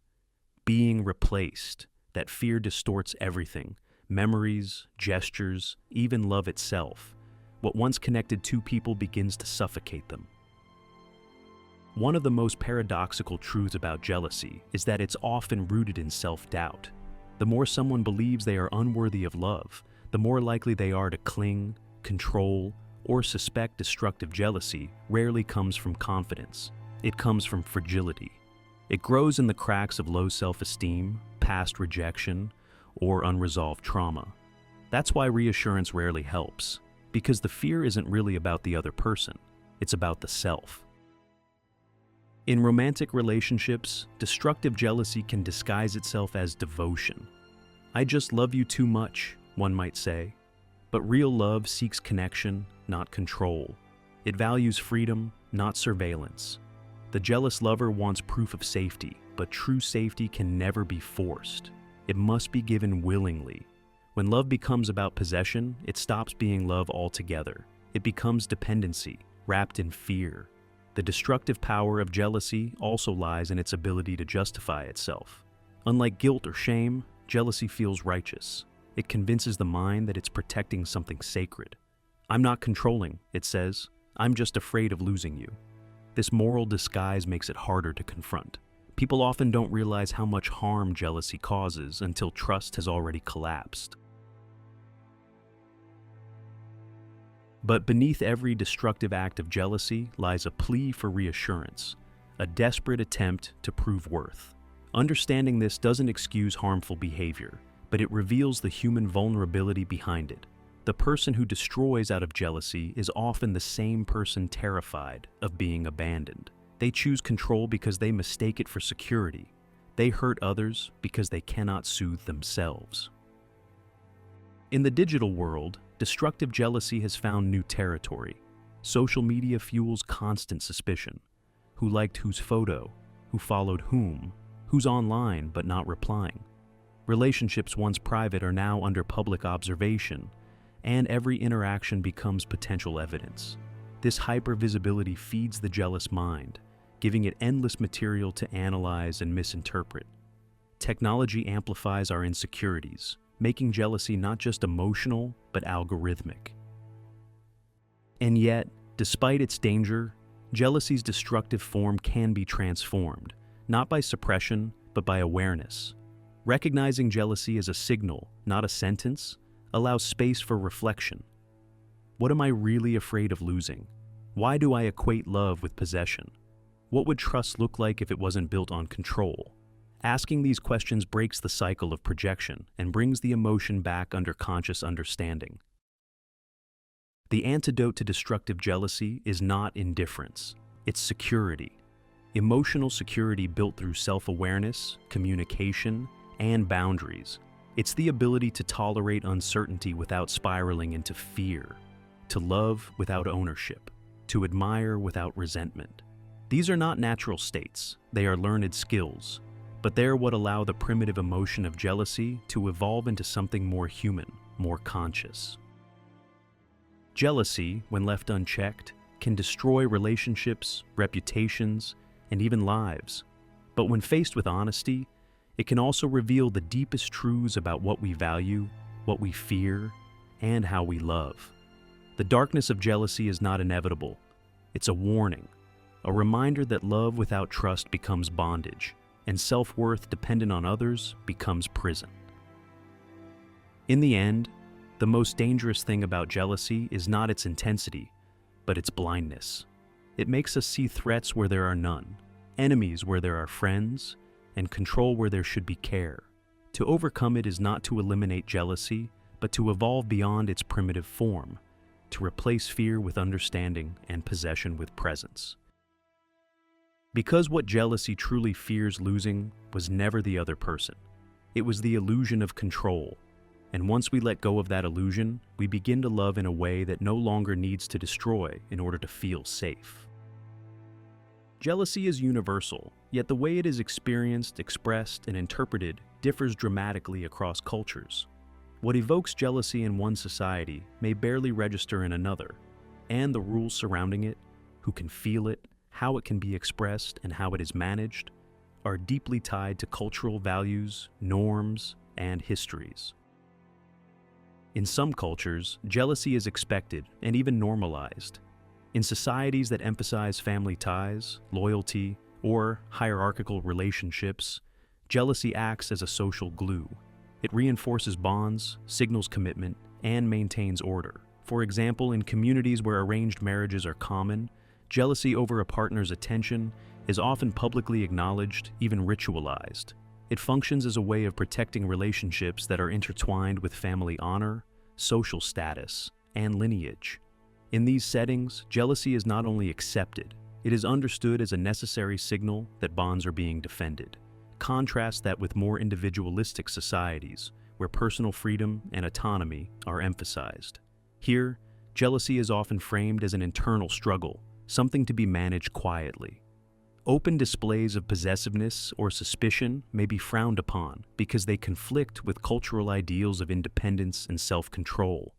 being replaced. That fear distorts everything, memories, gestures, even love itself. What once connected two people begins to suffocate them. One of the most paradoxical truths about jealousy is that it's often rooted in self-doubt. The more someone believes they are unworthy of love, the more likely they are to cling, control, or suspect. Destructive jealousy rarely comes from confidence. It comes from fragility. It grows in the cracks of low self-esteem, past rejection, or unresolved trauma. That's why reassurance rarely helps, because the fear isn't really about the other person, it's about the self. In romantic relationships, destructive jealousy can disguise itself as devotion. I just love you too much, one might say. But real love seeks connection, not control. It values freedom, not surveillance. The jealous lover wants proof of safety, but true safety can never be forced. It must be given willingly. When love becomes about possession, it stops being love altogether. It becomes dependency, wrapped in fear. The destructive power of jealousy also lies in its ability to justify itself. Unlike guilt or shame, jealousy feels righteous. It convinces the mind that it's protecting something sacred. I'm not controlling, it says. I'm just afraid of losing you. This moral disguise makes it harder to confront. People often don't realize how much harm jealousy causes until trust has already collapsed. But beneath every destructive act of jealousy lies a plea for reassurance, a desperate attempt to prove worth. Understanding this doesn't excuse harmful behavior, but it reveals the human vulnerability behind it. The person who destroys out of jealousy is often the same person terrified of being abandoned. They choose control because they mistake it for security. They hurt others because they cannot soothe themselves. In the digital world, destructive jealousy has found new territory. Social media fuels constant suspicion. Who liked whose photo? Who followed whom? Who's online but not replying? Relationships once private are now under public observation, and every interaction becomes potential evidence. This hypervisibility feeds the jealous mind, giving it endless material to analyze and misinterpret. Technology amplifies our insecurities, making jealousy not just emotional, but algorithmic. And yet, despite its danger, jealousy's destructive form can be transformed, not by suppression, but by awareness. Recognizing jealousy as a signal, not a sentence, allows space for reflection. What am I really afraid of losing? Why do I equate love with possession? What would trust look like if it wasn't built on control? Asking these questions breaks the cycle of projection and brings the emotion back under conscious understanding. The antidote to destructive jealousy is not indifference, it's security. Emotional security built through self-awareness, communication, and boundaries. It's the ability to tolerate uncertainty without spiraling into fear, to love without ownership, to admire without resentment. These are not natural states, they are learned skills, but they're what allow the primitive emotion of jealousy to evolve into something more human, more conscious. Jealousy, when left unchecked, can destroy relationships, reputations, and even lives. But when faced with honesty, it can also reveal the deepest truths about what we value, what we fear, and how we love. The darkness of jealousy is not inevitable. It's a warning, a reminder that love without trust becomes bondage, and self-worth dependent on others becomes prison. In the end, the most dangerous thing about jealousy is not its intensity, but its blindness. It makes us see threats where there are none, enemies where there are friends, and control where there should be care. To overcome it is not to eliminate jealousy, but to evolve beyond its primitive form, to replace fear with understanding and possession with presence. Because what jealousy truly fears losing was never the other person. It was the illusion of control. And once we let go of that illusion, we begin to love in a way that no longer needs to destroy in order to feel safe. Jealousy is universal, yet the way it is experienced, expressed, and interpreted differs dramatically across cultures. What evokes jealousy in one society may barely register in another, and the rules surrounding it, who can feel it, how it can be expressed, and how it is managed, are deeply tied to cultural values, norms, and histories. In some cultures, jealousy is expected and even normalized. In societies that emphasize family ties, loyalty, or hierarchical relationships, jealousy acts as a social glue. It reinforces bonds, signals commitment, and maintains order. For example, in communities where arranged marriages are common, jealousy over a partner's attention is often publicly acknowledged, even ritualized. It functions as a way of protecting relationships that are intertwined with family honor, social status, and lineage. In these settings, jealousy is not only accepted, it is understood as a necessary signal that bonds are being defended. Contrast that with more individualistic societies, where personal freedom and autonomy are emphasized. Here, jealousy is often framed as an internal struggle, something to be managed quietly. Open displays of possessiveness or suspicion may be frowned upon because they conflict with cultural ideals of independence and self-control.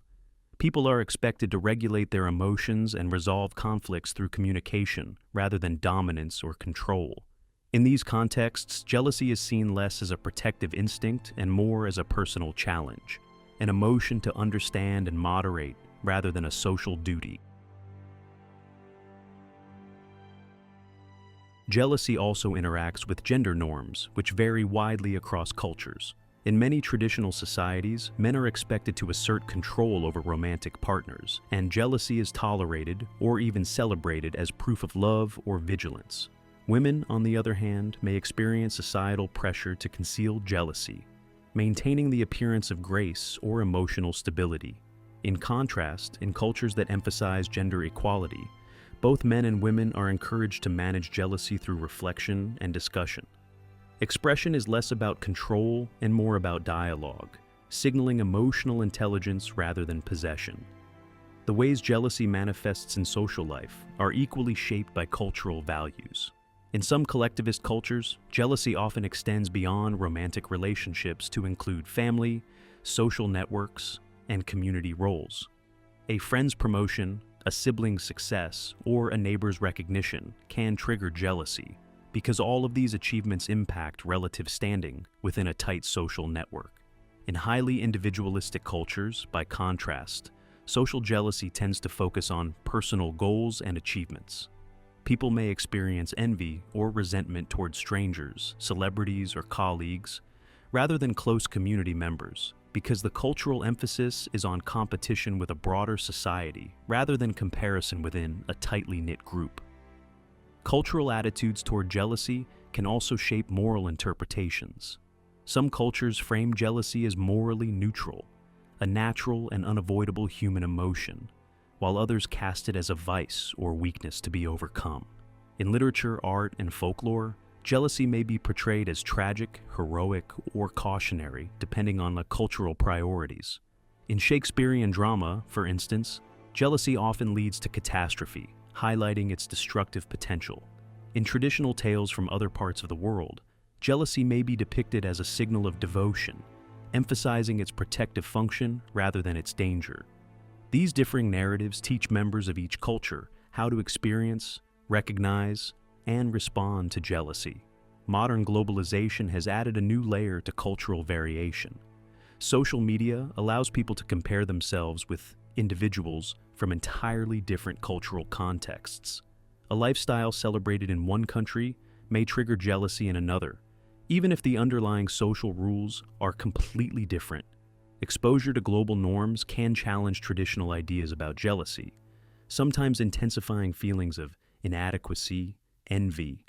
People are expected to regulate their emotions and resolve conflicts through communication rather than dominance or control. In these contexts, jealousy is seen less as a protective instinct and more as a personal challenge, an emotion to understand and moderate rather than a social duty. Jealousy also interacts with gender norms, which vary widely across cultures. In many traditional societies, men are expected to assert control over romantic partners, and jealousy is tolerated or even celebrated as proof of love or vigilance. Women, on the other hand, may experience societal pressure to conceal jealousy, maintaining the appearance of grace or emotional stability. In contrast, in cultures that emphasize gender equality, both men and women are encouraged to manage jealousy through reflection and discussion. Expression is less about control and more about dialogue, signaling emotional intelligence rather than possession. The ways jealousy manifests in social life are equally shaped by cultural values. In some collectivist cultures, jealousy often extends beyond romantic relationships to include family, social networks, and community roles. A friend's promotion, a sibling's success, or a neighbor's recognition can trigger jealousy because all of these achievements impact relative standing within a tight social network. In highly individualistic cultures, by contrast, social jealousy tends to focus on personal goals and achievements. People may experience envy or resentment towards strangers, celebrities, or colleagues, rather than close community members, because the cultural emphasis is on competition with a broader society rather than comparison within a tightly knit group. Cultural attitudes toward jealousy can also shape moral interpretations. Some cultures frame jealousy as morally neutral, a natural and unavoidable human emotion, while others cast it as a vice or weakness to be overcome. In literature, art, and folklore, jealousy may be portrayed as tragic, heroic, or cautionary, depending on the cultural priorities. In Shakespearean drama, for instance, jealousy often leads to catastrophe, highlighting its destructive potential. In traditional tales from other parts of the world, jealousy may be depicted as a signal of devotion, emphasizing its protective function rather than its danger. These differing narratives teach members of each culture how to experience, recognize, and respond to jealousy. Modern globalization has added a new layer to cultural variation. Social media allows people to compare themselves with individuals from entirely different cultural contexts. A lifestyle celebrated in one country may trigger jealousy in another, even if the underlying social rules are completely different. Exposure to global norms can challenge traditional ideas about jealousy, sometimes intensifying feelings of inadequacy, envy,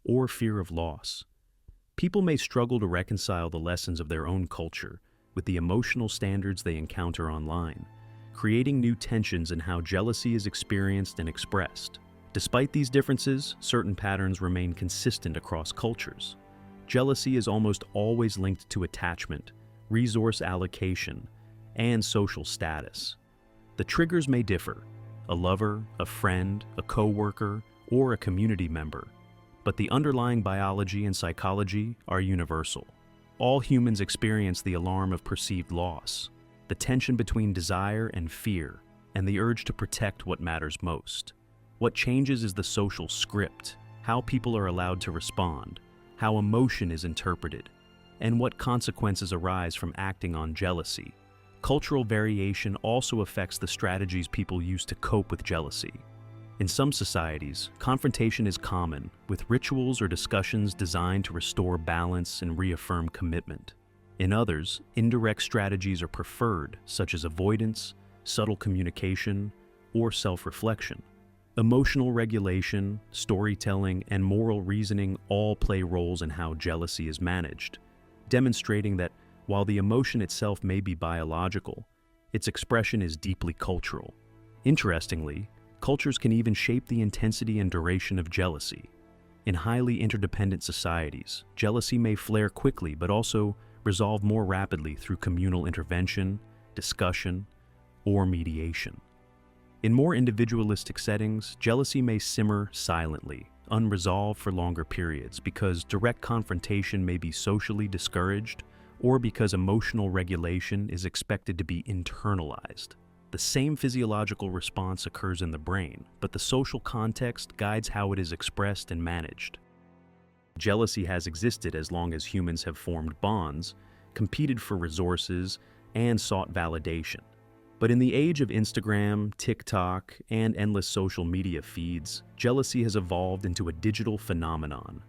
or fear of loss. People may struggle to reconcile the lessons of their own culture with the emotional standards they encounter online, creating new tensions in how jealousy is experienced and expressed. Despite these differences, certain patterns remain consistent across cultures. Jealousy is almost always linked to attachment, resource allocation, and social status. The triggers may differ: a lover, a friend, a coworker, or a community member, but the underlying biology and psychology are universal. All humans experience the alarm of perceived loss, the tension between desire and fear, and the urge to protect what matters most. What changes is the social script, how people are allowed to respond, how emotion is interpreted, and what consequences arise from acting on jealousy. Cultural variation also affects the strategies people use to cope with jealousy. In some societies, confrontation is common, with rituals or discussions designed to restore balance and reaffirm commitment. In others, indirect strategies are preferred, such as avoidance, subtle communication, or self-reflection. Emotional regulation, storytelling, and moral reasoning all play roles in how jealousy is managed, demonstrating that while the emotion itself may be biological, its expression is deeply cultural. Interestingly, cultures can even shape the intensity and duration of jealousy. In highly interdependent societies, jealousy may flare quickly but also resolve more rapidly through communal intervention, discussion, or mediation. In more individualistic settings, jealousy may simmer silently, unresolved for longer periods because direct confrontation may be socially discouraged or because emotional regulation is expected to be internalized. The same physiological response occurs in the brain, but the social context guides how it is expressed and managed. Jealousy has existed as long as humans have formed bonds, competed for resources, and sought validation. But in the age of Instagram, TikTok, and endless social media feeds, jealousy has evolved into a digital phenomenon,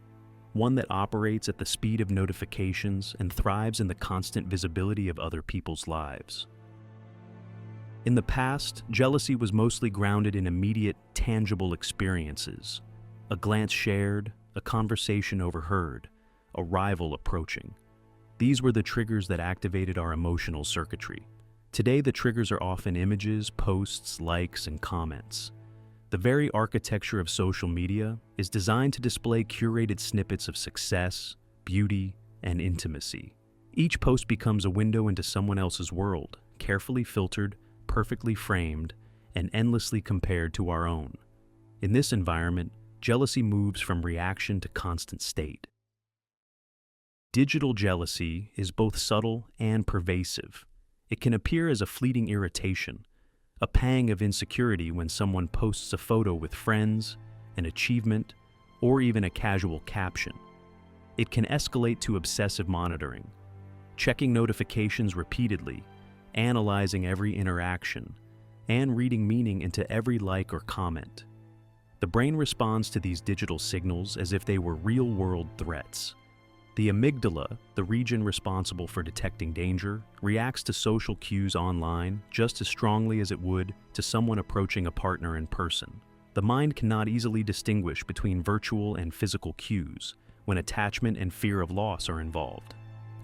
one that operates at the speed of notifications and thrives in the constant visibility of other people's lives. In the past, jealousy was mostly grounded in immediate, tangible experiences: a glance shared, a conversation overheard, a rival approaching. These were the triggers that activated our emotional circuitry. Today, the triggers are often images, posts, likes, and comments. The very architecture of social media is designed to display curated snippets of success, beauty, and intimacy. Each post becomes a window into someone else's world, carefully filtered, perfectly framed, and endlessly compared to our own. In this environment, jealousy moves from reaction to constant state. Digital jealousy is both subtle and pervasive. It can appear as a fleeting irritation, a pang of insecurity when someone posts a photo with friends, an achievement, or even a casual caption. It can escalate to obsessive monitoring, checking notifications repeatedly, analyzing every interaction, and reading meaning into every like or comment. The brain responds to these digital signals as if they were real-world threats. The amygdala, the region responsible for detecting danger, reacts to social cues online just as strongly as it would to someone approaching a partner in person. The mind cannot easily distinguish between virtual and physical cues when attachment and fear of loss are involved.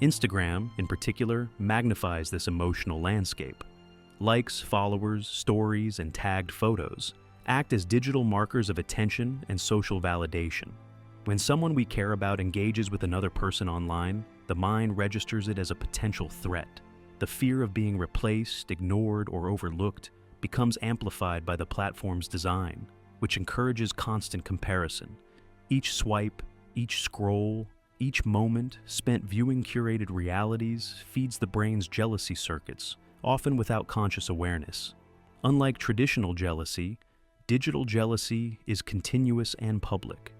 Instagram, in particular, magnifies this emotional landscape. Likes, followers, stories, and tagged photos act as digital markers of attention and social validation. When someone we care about engages with another person online, the mind registers it as a potential threat. The fear of being replaced, ignored, or overlooked becomes amplified by the platform's design, which encourages constant comparison. Each swipe, each scroll, each moment spent viewing curated realities feeds the brain's jealousy circuits, often without conscious awareness. Unlike traditional jealousy, digital jealousy is continuous and public.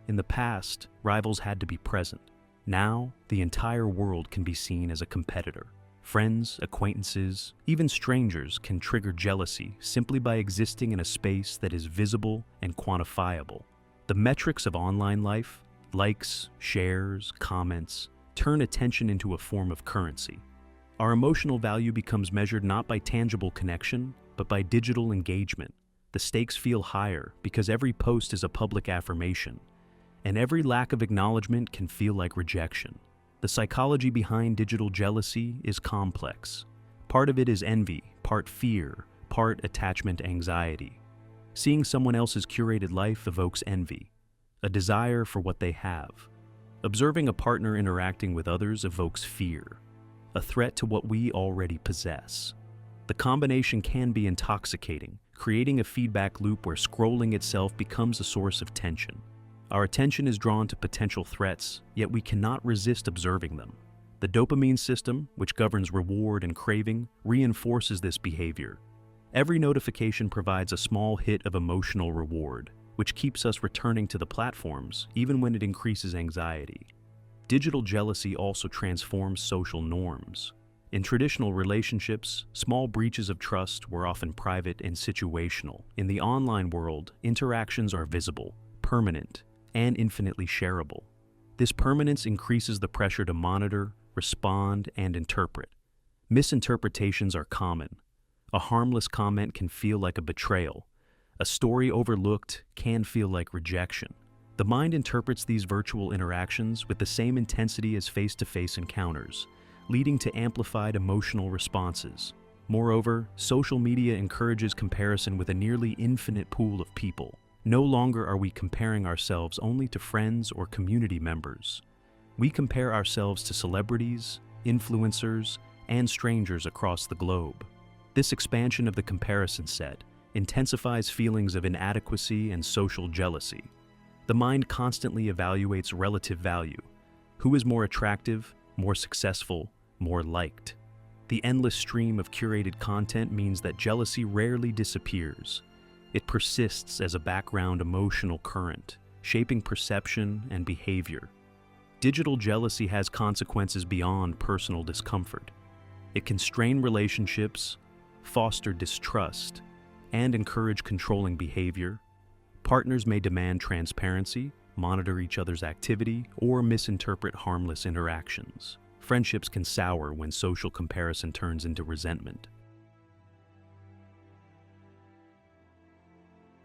In the past, rivals had to be present. Now, the entire world can be seen as a competitor. Friends, acquaintances, even strangers can trigger jealousy simply by existing in a space that is visible and quantifiable. The metrics of online life, likes, shares, comments, turn attention into a form of currency. Our emotional value becomes measured not by tangible connection, but by digital engagement. The stakes feel higher because every post is a public affirmation, and every lack of acknowledgement can feel like rejection. The psychology behind digital jealousy is complex. Part of it is envy, part fear, part attachment anxiety. Seeing someone else's curated life evokes envy, a desire for what they have. Observing a partner interacting with others evokes fear, a threat to what we already possess. The combination can be intoxicating, creating a feedback loop where scrolling itself becomes a source of tension. Our attention is drawn to potential threats, yet we cannot resist observing them. The dopamine system, which governs reward and craving, reinforces this behavior. Every notification provides a small hit of emotional reward, which keeps us returning to the platforms even when it increases anxiety. Digital jealousy also transforms social norms. In traditional relationships, small breaches of trust were often private and situational. In the online world, interactions are visible, permanent, and infinitely shareable. This permanence increases the pressure to monitor, respond, and interpret. Misinterpretations are common. A harmless comment can feel like a betrayal. A story overlooked can feel like rejection. The mind interprets these virtual interactions with the same intensity as face-to-face encounters, leading to amplified emotional responses. Moreover, social media encourages comparison with a nearly infinite pool of people. No longer are we comparing ourselves only to friends or community members. We compare ourselves to celebrities, influencers, and strangers across the globe. This expansion of the comparison set intensifies feelings of inadequacy and social jealousy. The mind constantly evaluates relative value. Who is more attractive, more successful, more liked? The endless stream of curated content means that jealousy rarely disappears. It persists as a background emotional current, shaping perception and behavior. Digital jealousy has consequences beyond personal discomfort. It can strain relationships, foster distrust, and encourage controlling behavior. Partners may demand transparency, monitor each other's activity, or misinterpret harmless interactions. Friendships can sour when social comparison turns into resentment.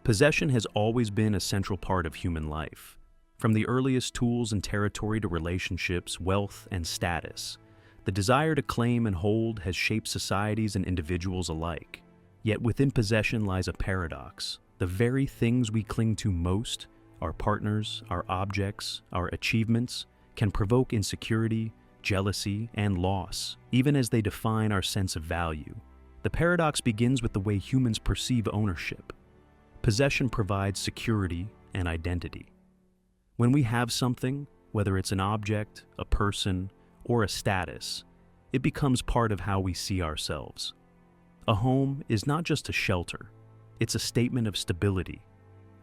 Possession has always been a central part of human life. From the earliest tools and territory to relationships, wealth, and status, the desire to claim and hold has shaped societies and individuals alike. Yet within possession lies a paradox. The very things we cling to most, our partners, our objects, our achievements, can provoke insecurity, jealousy, and loss, even as they define our sense of value. The paradox begins with the way humans perceive ownership. Possession provides security and identity. When we have something, whether it's an object, a person, or a status, it becomes part of how we see ourselves. A home is not just a shelter, it's a statement of stability.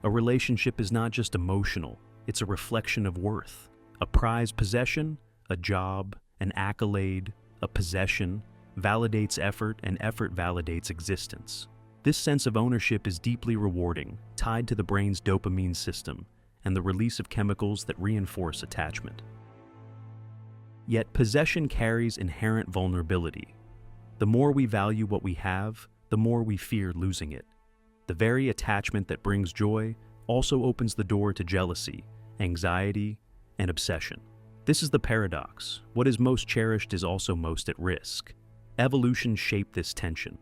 A relationship is not just emotional, it's a reflection of worth. A prized possession, a job, an accolade, a possession, validates effort, and effort validates existence. This sense of ownership is deeply rewarding, tied to the brain's dopamine system and the release of chemicals that reinforce attachment. Yet possession carries inherent vulnerability. The more we value what we have, the more we fear losing it. The very attachment that brings joy also opens the door to jealousy, anxiety, and obsession. This is the paradox. What is most cherished is also most at risk. Evolution shaped this tension.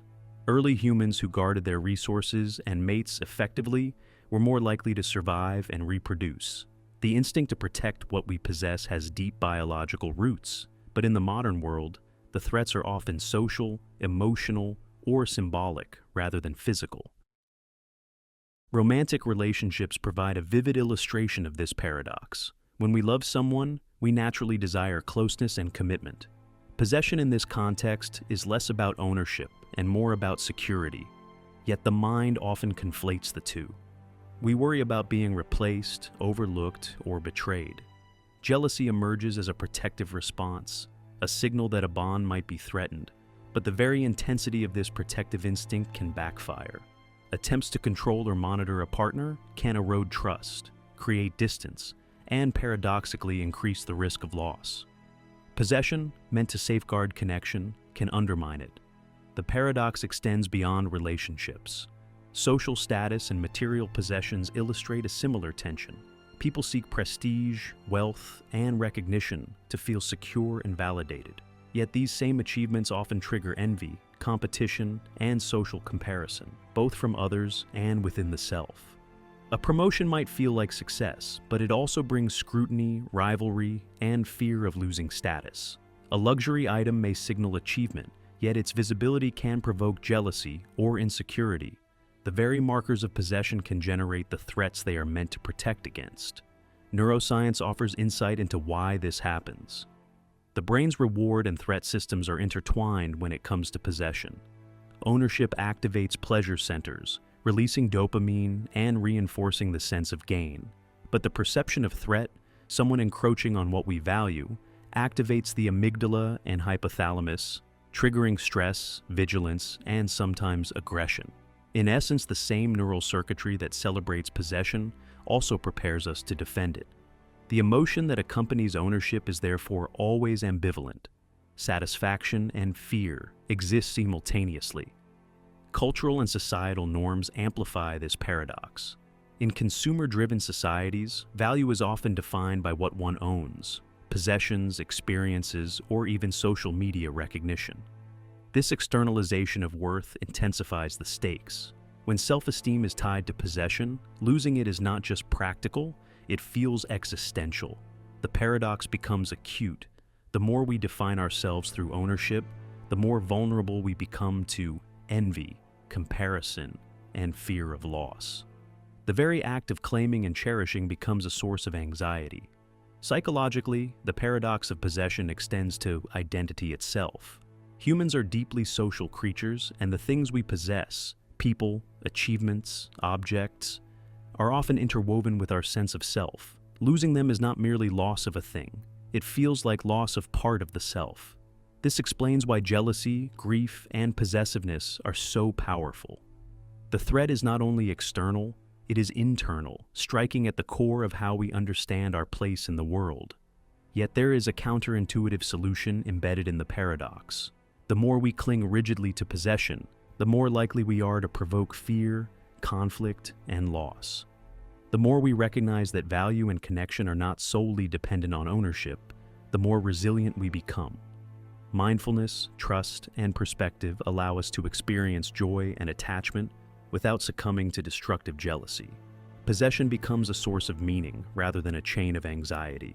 Early humans who guarded their resources and mates effectively were more likely to survive and reproduce. The instinct to protect what we possess has deep biological roots, but in the modern world, the threats are often social, emotional, or symbolic rather than physical. Romantic relationships provide a vivid illustration of this paradox. When we love someone, we naturally desire closeness and commitment. Possession in this context is less about ownership and more about security, yet the mind often conflates the two. We worry about being replaced, overlooked, or betrayed. Jealousy emerges as a protective response, a signal that a bond might be threatened, but the very intensity of this protective instinct can backfire. Attempts to control or monitor a partner can erode trust, create distance, and paradoxically increase the risk of loss. Possession, meant to safeguard connection, can undermine it. The paradox extends beyond relationships. Social status and material possessions illustrate a similar tension. People seek prestige, wealth, and recognition to feel secure and validated. Yet these same achievements often trigger envy, competition, and social comparison, both from others and within the self. A promotion might feel like success, but it also brings scrutiny, rivalry, and fear of losing status. A luxury item may signal achievement, yet its visibility can provoke jealousy or insecurity. The very markers of possession can generate the threats they are meant to protect against. Neuroscience offers insight into why this happens. The brain's reward and threat systems are intertwined when it comes to possession. Ownership activates pleasure centers, releasing dopamine and reinforcing the sense of gain. But the perception of threat, someone encroaching on what we value, activates the amygdala and hypothalamus, triggering stress, vigilance, and sometimes aggression. In essence, the same neural circuitry that celebrates possession also prepares us to defend it. The emotion that accompanies ownership is therefore always ambivalent. Satisfaction and fear exist simultaneously. Cultural and societal norms amplify this paradox. In consumer-driven societies, value is often defined by what one owns, possessions, experiences, or even social media recognition. This externalization of worth intensifies the stakes. When self-esteem is tied to possession, losing it is not just practical, it feels existential. The paradox becomes acute. The more we define ourselves through ownership, the more vulnerable we become to envy, comparison, and fear of loss. The very act of claiming and cherishing becomes a source of anxiety. Psychologically, the paradox of possession extends to identity itself. Humans are deeply social creatures, and the things we possess, people, achievements, objects, are often interwoven with our sense of self. Losing them is not merely loss of a thing. It feels like loss of part of the self. This explains why jealousy, grief, and possessiveness are so powerful. The threat is not only external, it is internal, striking at the core of how we understand our place in the world. Yet there is a counterintuitive solution embedded in the paradox. The more we cling rigidly to possession, the more likely we are to provoke fear, conflict, and loss. The more we recognize that value and connection are not solely dependent on ownership, the more resilient we become. Mindfulness, trust, and perspective allow us to experience joy and attachment without succumbing to destructive jealousy. Possession becomes a source of meaning rather than a chain of anxiety.